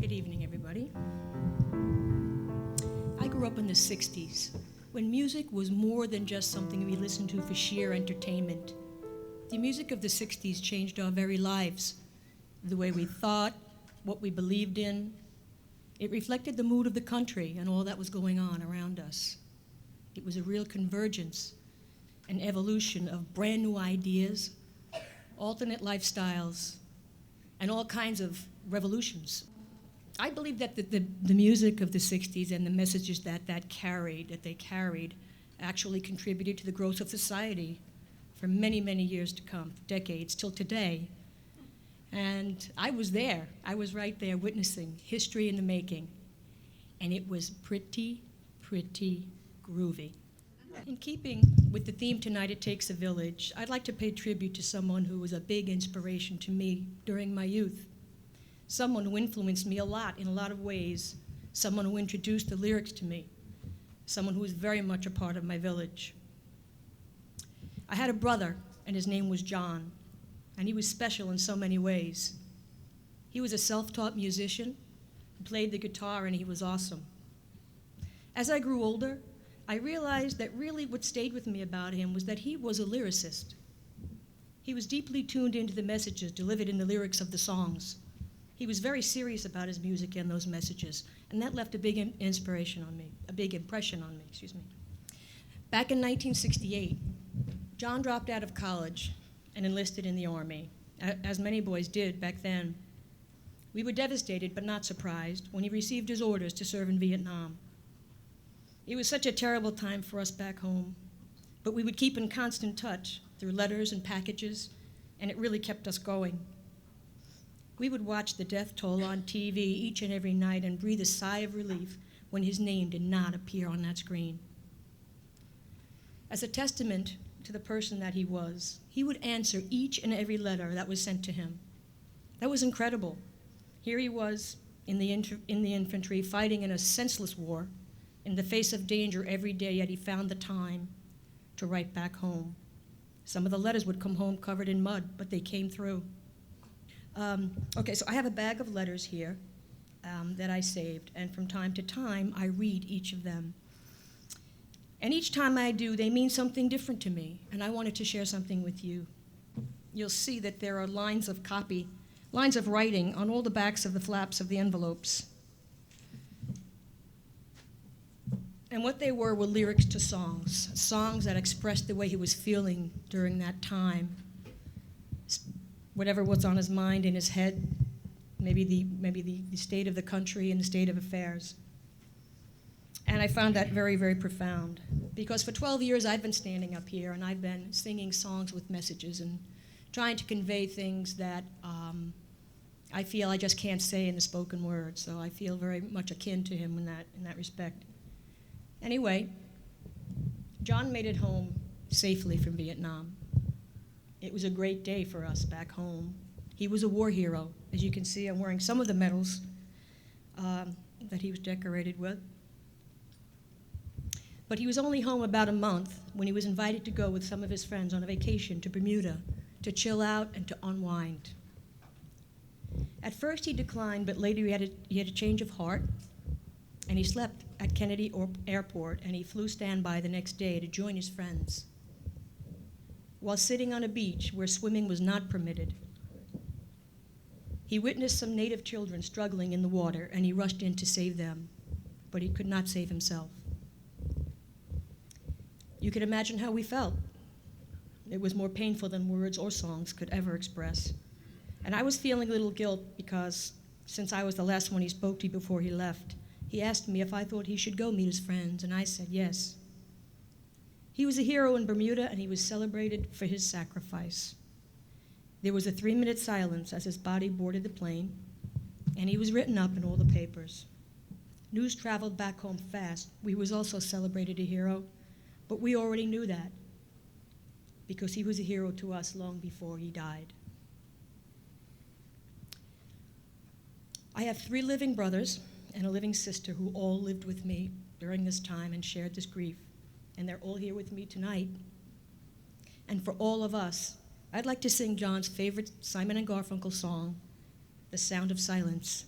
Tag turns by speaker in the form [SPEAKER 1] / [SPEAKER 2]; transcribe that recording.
[SPEAKER 1] Good evening, everybody. I grew up in the 60s, when music was more than just something we listened to for sheer entertainment. The music of the 60s changed our very lives, the way we thought, what we believed in. It reflected the mood of the country and all that was going on around us. It was a real convergence, an evolution of brand new ideas, alternate lifestyles, and all kinds of revolutions. I believe that the music of the 60s and the messages that they carried, actually contributed to the growth of society for many, many years to come, decades, till today. And I was there. I was right there witnessing history in the making. And it was pretty groovy. In keeping with the theme tonight, It Takes a Village, I'd like to pay tribute to someone who was a big inspiration to me during my youth. Someone who influenced me a lot in a lot of ways. Someone who introduced the lyrics to me. Someone who was very much a part of my village. I had a brother, and his name was John, and he was special in so many ways. He was a self-taught musician, who played the guitar, and he was awesome. As I grew older, I realized that really what stayed with me about him was that he was a lyricist. He was deeply tuned into the messages delivered in the lyrics of the songs. He was very serious about his music and those messages, and that left a big impression on me. Back in 1968, John dropped out of college and enlisted in the Army, as many boys did back then. We were devastated but not surprised when he received his orders to serve in Vietnam. It was such a terrible time for us back home, but we would keep in constant touch through letters and packages, and it really kept us going. We would watch the death toll on TV each and every night and breathe a sigh of relief when his name did not appear on that screen. As a testament to the person that he was, he would answer each and every letter that was sent to him. That was incredible. Here he was in the infantry fighting in a senseless war in the face of danger every day, yet he found the time to write back home. Some of the letters would come home covered in mud, but they came through. So I have a bag of letters here that I saved, and from time to time, I read each of them. And each time I do, they mean something different to me, and I wanted to share something with you. You'll see that there are lines of writing on all the backs of the flaps of the envelopes. And what they were lyrics to songs that expressed the way he was feeling during that time. Whatever was on his mind, in his head, maybe the state of the country and the state of affairs. And I found that very, very profound, because for 12 years I've been standing up here and I've been singing songs with messages and trying to convey things that I feel I just can't say in the spoken word, so I feel very much akin to him in that respect. Anyway, John made it home safely from Vietnam. It was a great day for us back home. He was a war hero. As you can see, I'm wearing some of the medals that he was decorated with. But he was only home about a month when he was invited to go with some of his friends on a vacation to Bermuda to chill out and to unwind. At first he declined, but later he had a change of heart, and he slept at Kennedy Airport, and he flew standby the next day to join his friends. While sitting on a beach where swimming was not permitted, he witnessed some native children struggling in the water, and he rushed in to save them, but he could not save himself. You can imagine how we felt. It was more painful than words or songs could ever express. And I was feeling a little guilt because, since I was the last one he spoke to before he left, he asked me if I thought he should go meet his friends, and I said yes. He was a hero in Bermuda, and he was celebrated for his sacrifice. There was a 3-minute silence as his body boarded the plane, and he was written up in all the papers. News traveled back home fast. We was also celebrated a hero, but we already knew that because he was a hero to us long before he died. I have 3 living brothers and a living sister who all lived with me during this time and shared this grief. And they're all here with me tonight. And for all of us, I'd like to sing John's favorite Simon and Garfunkel song, The Sound of Silence.